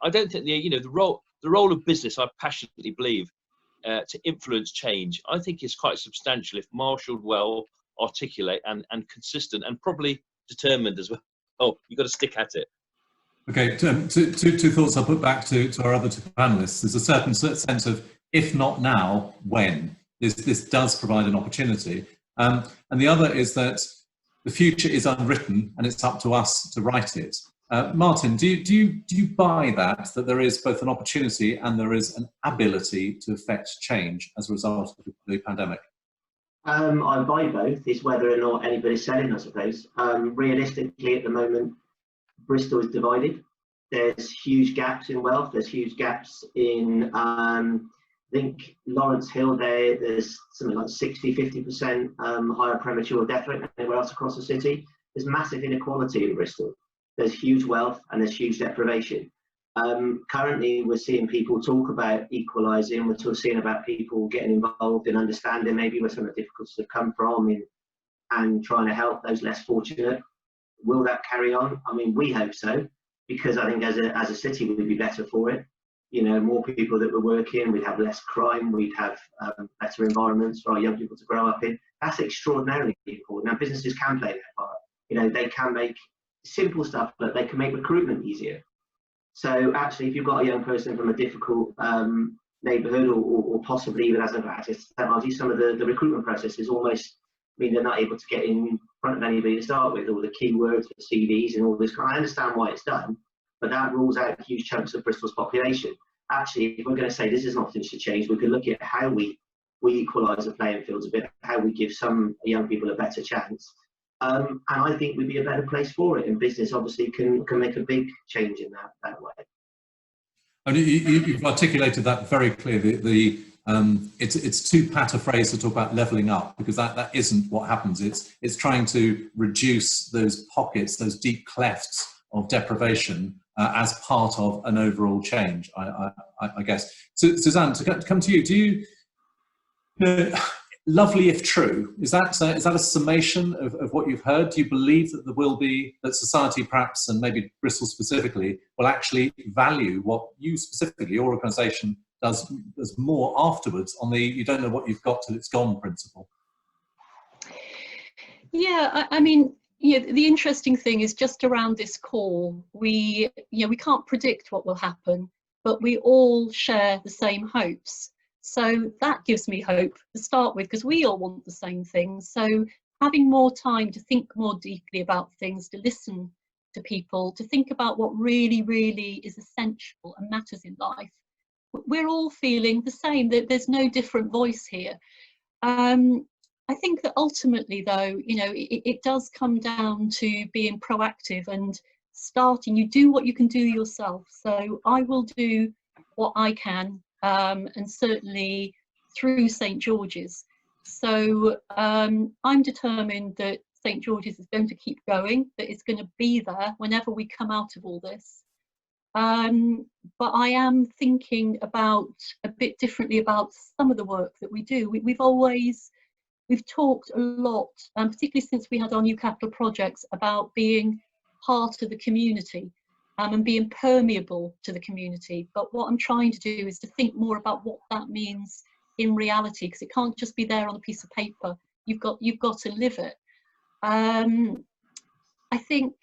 I don't think the role of business, I passionately believe, to influence change, I think is quite substantial if marshalled well, articulate and consistent, and probably determined as well. Oh, you've got to stick at it. Okay, two thoughts I'll put back to our other two panelists. There's a certain sense of, if not now, when? This does provide an opportunity. And the other is that the future is unwritten and it's up to us to write it. Martin, do you buy that there is both an opportunity and there is an ability to affect change as a result of the pandemic? I buy both. It's whether or not anybody's selling, I suppose. Realistically, at the moment, Bristol is divided. There's huge gaps in wealth. There's huge gaps in, I think, Lawrence Hill, there's something like 60–50% higher premature death rate than anywhere else across the city. There's massive inequality in Bristol. There's huge wealth and there's huge deprivation. Currently, we're seeing people talk about equalising. We're seeing about people getting involved in understanding maybe where some of the difficulties have come from and trying to help those less fortunate. Will that carry on? I mean, we hope so, because I think as a city we'd be better for it. You know, more people that were working, we'd have less crime, we'd have better environments for our young people to grow up in. That's extraordinarily important. Now, businesses can play their part. You know, they can make simple stuff, but they can make recruitment easier. So actually, if you've got a young person from a difficult neighbourhood or possibly even hasn't got access to technology, some of the recruitment processes almost mean they're not able to get in front of anybody to start with, all the keywords for CVs and all this. I understand why it's done, but that rules out huge chunks of Bristol's population. Actually, if we're going to say this is an opportunity to change, we could look at how we equalise the playing fields a bit, how we give some young people a better chance. And I think we'd be a better place for it. And business obviously can make a big change in that way. And you've articulated that very clearly. It's too pat a phrase to talk about levelling up, because that isn't what happens. It's trying to reduce those pockets, those deep clefts of deprivation as part of an overall change, I guess. So, Suzanne, to come to you, do you, lovely if true, is that a summation of what you've heard? Do you believe that there will be, that society perhaps, and maybe Bristol specifically, will actually value what you specifically, your organisation, does more afterwards on the you don't know what you've got till it's gone principle? Yeah, I mean, the interesting thing is just around this call, we can't predict what will happen, but we all share the same hopes. So that gives me hope to start with, because we all want the same things. So having more time to think more deeply about things, to listen to people, to think about what really, really is essential and matters in life. We're all feeling the same, that there's no different voice here. I think that ultimately, though, it does come down to being proactive and starting. You do what you can do yourself. So I will do what I can, and certainly through St. George's. So I'm determined that St. George's is going to keep going, that it's going to be there whenever we come out of all this. But I am thinking about a bit differently about some of the work that we do. We've talked a lot, particularly since we had our new capital projects, about being part of the community and being permeable to the community. But what I'm trying to do is to think more about what that means in reality, because it can't just be there on a piece of paper. You've got to live it. I think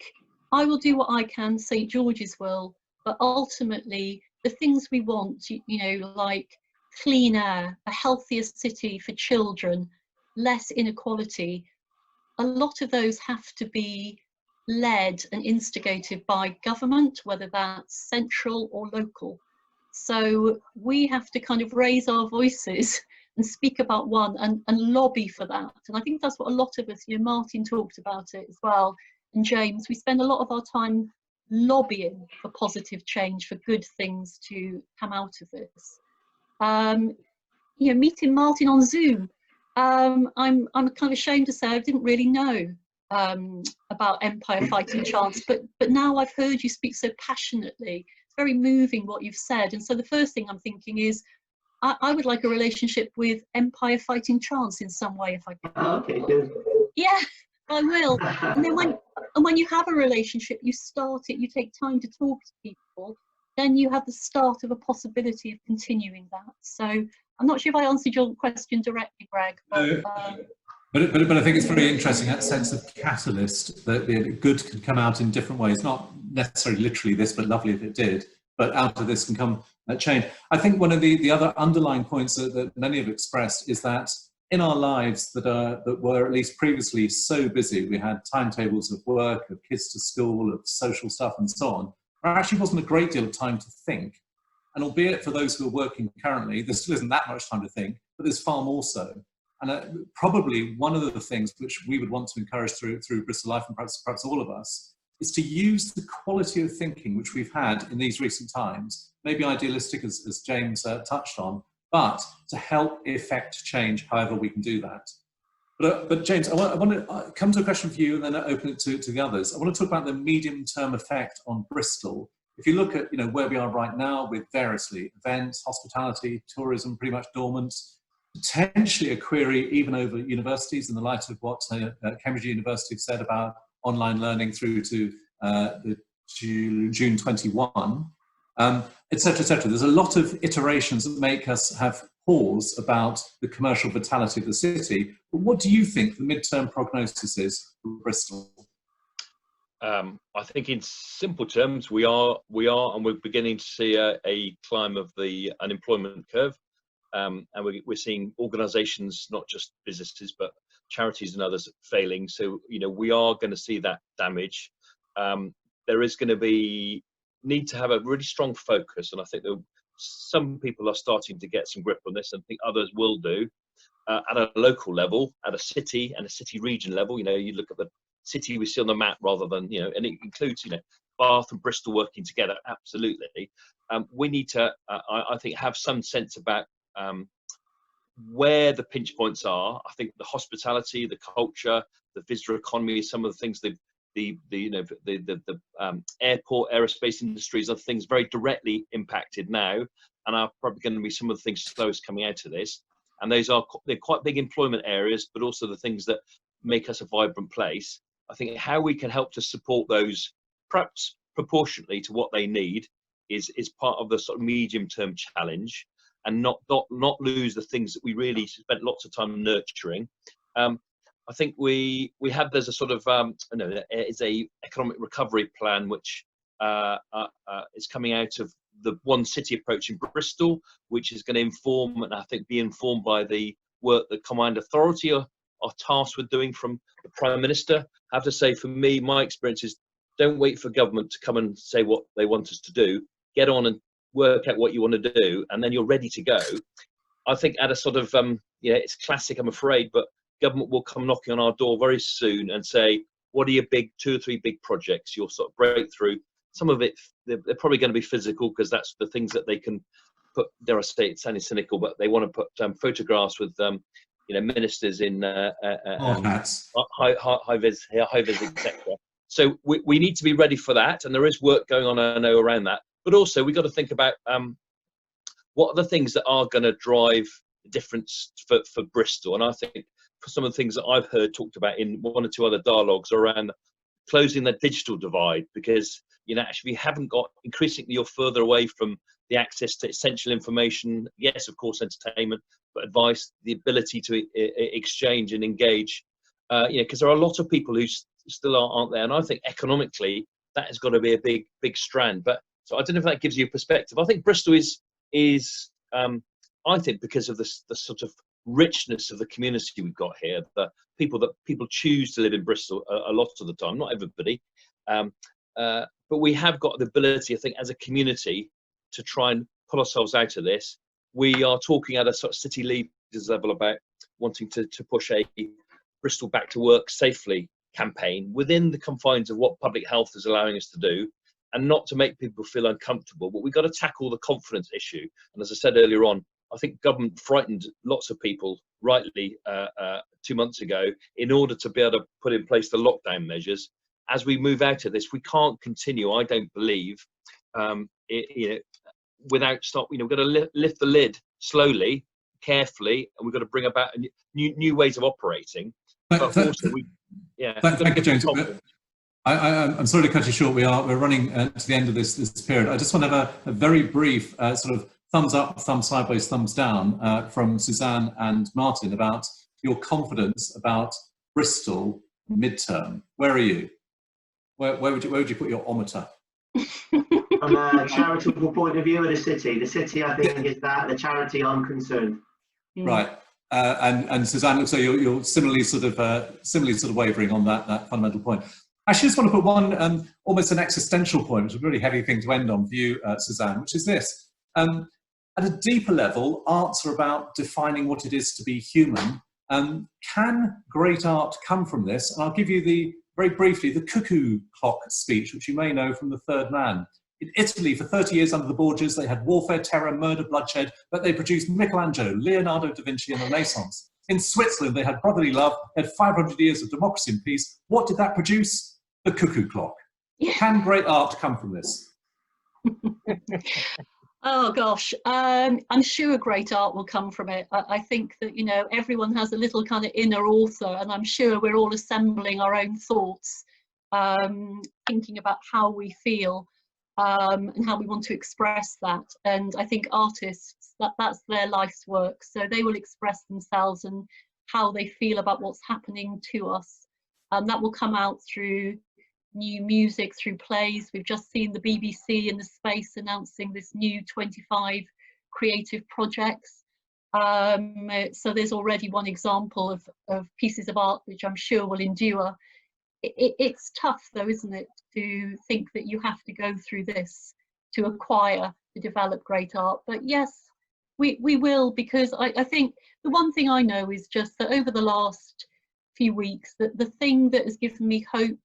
I will do what I can, St. George's will, but ultimately the things we want, like clean air, a healthier city for children, less inequality, a lot of those have to be led and instigated by government, whether that's central or local. So we have to kind of raise our voices and speak about one and lobby for that. And I think that's what a lot of us, Martin talked about it as well, and James, we spend a lot of our time lobbying for positive change, for good things to come out of this. You know, meeting Martin on Zoom, I'm kind of ashamed to say I didn't really know about Empire Fighting Chance, but now I've heard you speak so passionately. It's very moving what you've said, and so the first thing I'm thinking is I would like a relationship with Empire Fighting Chance in some way, if I could. Okay, good. Yeah, I will. And then when you have a relationship, you start it, you take time to talk to people, then you have the start of a possibility of continuing that. So I'm not sure if I answered your question directly, Greg, but But I think it's very interesting, that sense of catalyst, that good can come out in different ways, not necessarily literally this, but lovely if it did, but out of this can come change. I think one of the other underlying points that many have expressed is that in our lives that were at least previously so busy, we had timetables of work, of kids to school, of social stuff and so on, there actually wasn't a great deal of time to think. And albeit for those who are working currently, there still isn't that much time to think, but there's far more so. And probably one of the things which we would want to encourage through Bristol Life, and perhaps all of us, is to use the quality of thinking which we've had in these recent times, maybe idealistic as James touched on, but to help effect change however we can do that. But James, I want to come to a question for you and then open it to the others. I want to talk about the medium-term effect on Bristol. If you look at where we are right now with variously events, hospitality, tourism pretty much dormant, potentially a query even over universities in the light of what Cambridge University said about online learning through to the June 21, et cetera, et cetera. There's a lot of iterations that make us have pause about the commercial vitality of the city. But what do you think the midterm prognosis is for Bristol? I think in simple terms, we are and we're beginning to see a climb of the unemployment curve. And we're seeing organisations, not just businesses, but charities and others failing. So, we are going to see that damage. There is going to need to have a really strong focus. And I think that some people are starting to get some grip on this, and I think others will do at a local level, at a city and a city region level. You look at the city we see on the map rather than, and it includes, Bath and Bristol working together. Absolutely. We need to, I think, have some sense about where the pinch points are. I think the hospitality, the culture, the visitor economy, some of the things the airport, aerospace industries are things very directly impacted now, and are probably going to be some of the things slowest coming out of this. And they're quite big employment areas, but also the things that make us a vibrant place. I think how we can help to support those, perhaps proportionately to what they need, is part of the sort of medium-term challenge. And not lose the things that we really spent lots of time nurturing. I think there's a sort of it's a economic recovery plan which is coming out of the one city approach in Bristol, which is going to inform and I think be informed by the work that Combined Authority are tasked with doing from the Prime Minister. I have to say, for me, my experience is don't wait for government to come and say what they want us to do. Get on and work out what you want to do, and then you're ready to go. I think at a sort of, it's classic, I'm afraid, but government will come knocking on our door very soon and say, what are your big 2 or 3 big projects, your sort of breakthrough? Some of it, they're probably going to be physical because that's the things that they can put, dare I say, it's sounding cynical, but they want to put photographs with, ministers in high-vis, etc. So we need to be ready for that, and there is work going on, I know, around that. But also, we've got to think about what are the things that are going to drive the difference for Bristol. And I think for some of the things that I've heard talked about in 1 or 2 other dialogues around closing the digital divide, because actually we haven't got, increasingly you're further away from the access to essential information. Yes, of course, entertainment, but advice, the ability to exchange and engage. Because there are a lot of people who still aren't there. And I think economically that has got to be a big strand. But so I don't know if that gives you a perspective. I think Bristol is I think because of the sort of richness of the community we've got here, the people choose to live in Bristol a lot of the time, not everybody, but we have got the ability, I think, as a community to try and pull ourselves out of this. We are talking at a sort of city leaders level about wanting to push a Bristol Back to Work Safely campaign within the confines of what public health is allowing us to do. and not to make people feel uncomfortable, but we've got to tackle the confidence issue. And as I said earlier on, I think government frightened lots of people, rightly, 2 months ago, in order to be able to put in place the lockdown measures. As we move out of this, we can't continue, I don't believe, without stop. We've got to lift the lid slowly, carefully, and we've got to bring about new ways of operating. But also, thank you, James. I'm sorry to cut you short. We're running to the end of this period. I just want to have a very brief sort of thumbs up, thumbs sideways, thumbs down from Suzanne and Martin about your confidence about Bristol midterm. Where are you? Where would you put your ometer? From a charitable point of view of the city, I think is that. The charity, I'm concerned. Right. And Suzanne, looks like you're similarly sort of wavering on that fundamental point. I actually just want to put one almost an existential point, which is a really heavy thing to end on for you, Suzanne, which is this. At a deeper level, arts are about defining what it is to be human. Can great art come from this? And I'll give you very briefly, the cuckoo clock speech, which you may know from The Third Man. In Italy, for 30 years under the Borgias, they had warfare, terror, murder, bloodshed, but they produced Michelangelo, Leonardo da Vinci, and the Renaissance. In Switzerland, they had brotherly love, they had 500 years of democracy and peace. What did that produce? The cuckoo clock. Can great art come from this? Oh gosh, I'm sure great art will come from it. I think that, everyone has a little kind of inner author, and I'm sure we're all assembling our own thoughts, thinking about how we feel and how we want to express that. And I think artists, that's their life's work. So they will express themselves and how they feel about what's happening to us. That will come out through new music, through plays. We've just seen the BBC in the space announcing this new 25 creative projects. So there's already one example of pieces of art which I'm sure will endure. It's tough though, isn't it, to think that you have to go through this to acquire, to develop great art. But yes, we will, because I think the one thing I know is just that over the last few weeks, that the thing that has given me hope,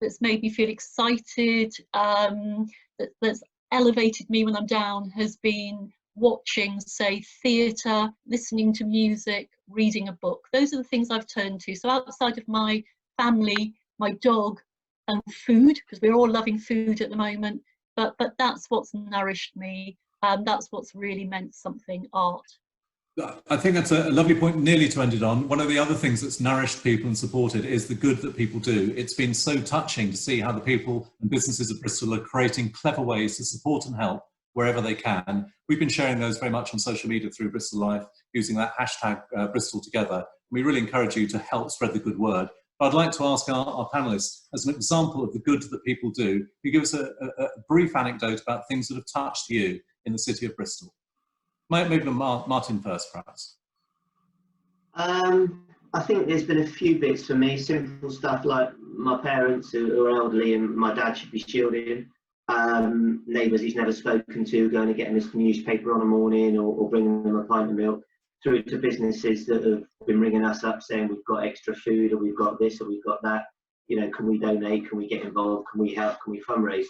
that's made me feel excited, that's elevated me when I'm down, has been watching, say, theatre, listening to music, reading a book. Those are the things I've turned to. So outside of my family, my dog, and food, because we're all loving food at the moment, but that's what's nourished me, and that's what's really meant something, art. I think that's a lovely point nearly to end it on. One of the other things that's nourished people and supported is the good that people do. It's been so touching to see how the people and businesses of Bristol are creating clever ways to support and help wherever they can. We've been sharing those very much on social media through Bristol Life, using that hashtag Bristol Together. We really encourage you to help spread the good word. But I'd like to ask our panellists, as an example of the good that people do, can you give us a brief anecdote about things that have touched you in the city of Bristol? Maybe Martin first, perhaps. I think there's been a few bits for me, simple stuff like my parents who are elderly and my dad should be shielding, neighbours he's never spoken to, going and getting his newspaper on a morning or bringing them a pint of milk, through to businesses that have been ringing us up saying we've got extra food, or we've got this, or we've got that, can we donate, can we get involved, can we help, can we fundraise?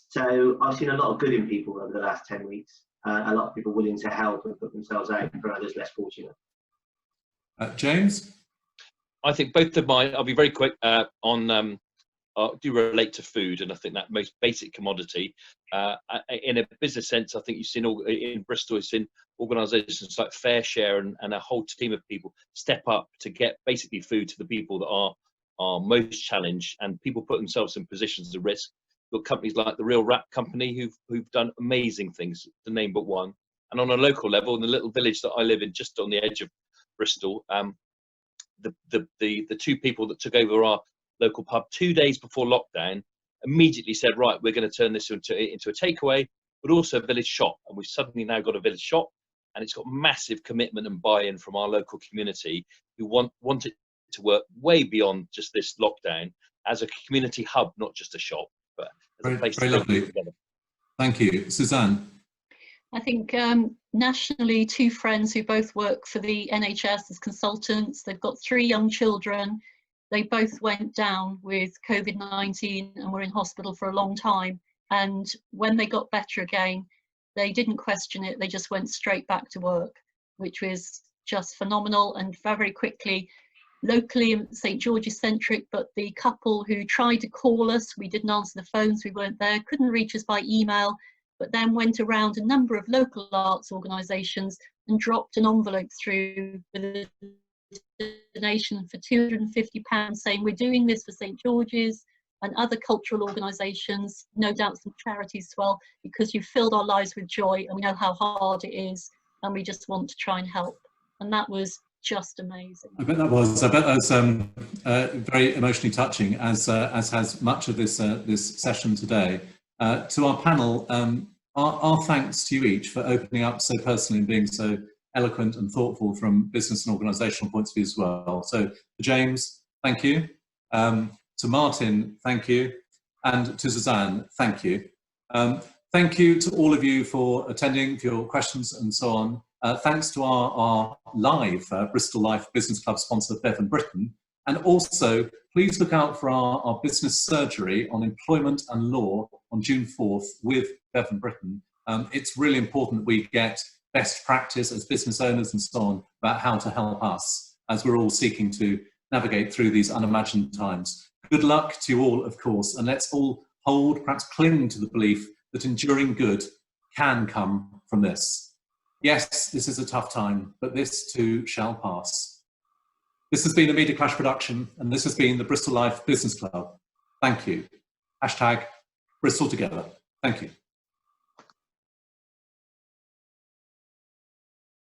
So I've seen a lot of good in people over the last 10 weeks. A lot of people willing to help and put themselves out for others less fortunate. James? I think both of mine, I'll be very quick, do relate to food, and I think that most basic commodity. In a business sense, I think you've seen in Bristol, you've seen organisations like Fair Share and a whole team of people step up to get basically food to the people that are most challenged, and people put themselves in positions of risk. You've got companies like the Real Wrap Company who've done amazing things, to name but one. And on a local level, in the little village that I live in, just on the edge of Bristol, the two people that took over our local pub 2 days before lockdown immediately said, right, we're going to turn this into a takeaway, but also a village shop. And we've suddenly now got a village shop, and it's got massive commitment and buy-in from our local community who want it to work way beyond just this lockdown as a community hub, not just a shop, but as a place very to lovely. Together. Thank you. Suzanne? I think nationally, two friends who both work for the NHS as consultants, they've got 3 young children. They both went down with COVID-19 and were in hospital for a long time. And when they got better again, they didn't question it, they just went straight back to work, which was just phenomenal. And very quickly, locally in St George's centric, but the couple who tried to call us, we didn't answer the phones, we weren't there, couldn't reach us by email, but then went around a number of local arts organisations and dropped an envelope through with a donation for £250 saying we're doing this for St George's and other cultural organisations, no doubt some charities as well, because you've filled our lives with joy and we know how hard it is and we just want to try and help. And that was just amazing. I bet that was. I bet that was very emotionally touching, as has much of this this session today. To our panel, our thanks to you each for opening up so personally and being so eloquent and thoughtful from business and organisational points of view as well. So, to James, thank you. To Martin, thank you. And to Suzanne, thank you. Thank you to all of you for attending, for your questions and so on. Thanks to our live Bristol Life Business Club sponsor, Bevan Britain. And also, please look out for our business surgery on employment and law on June 4th with Bevan Britain. It's really important that we get best practice as business owners and so on about how to help us as we're all seeking to navigate through these unimagined times. Good luck to you all, of course, and let's all hold, perhaps cling to the belief that enduring good can come from this. Yes, this is a tough time, but this too shall pass. This has been a Media Clash production, and this has been the Bristol Life Business Club. Thank you. #Bristol Together. Thank you.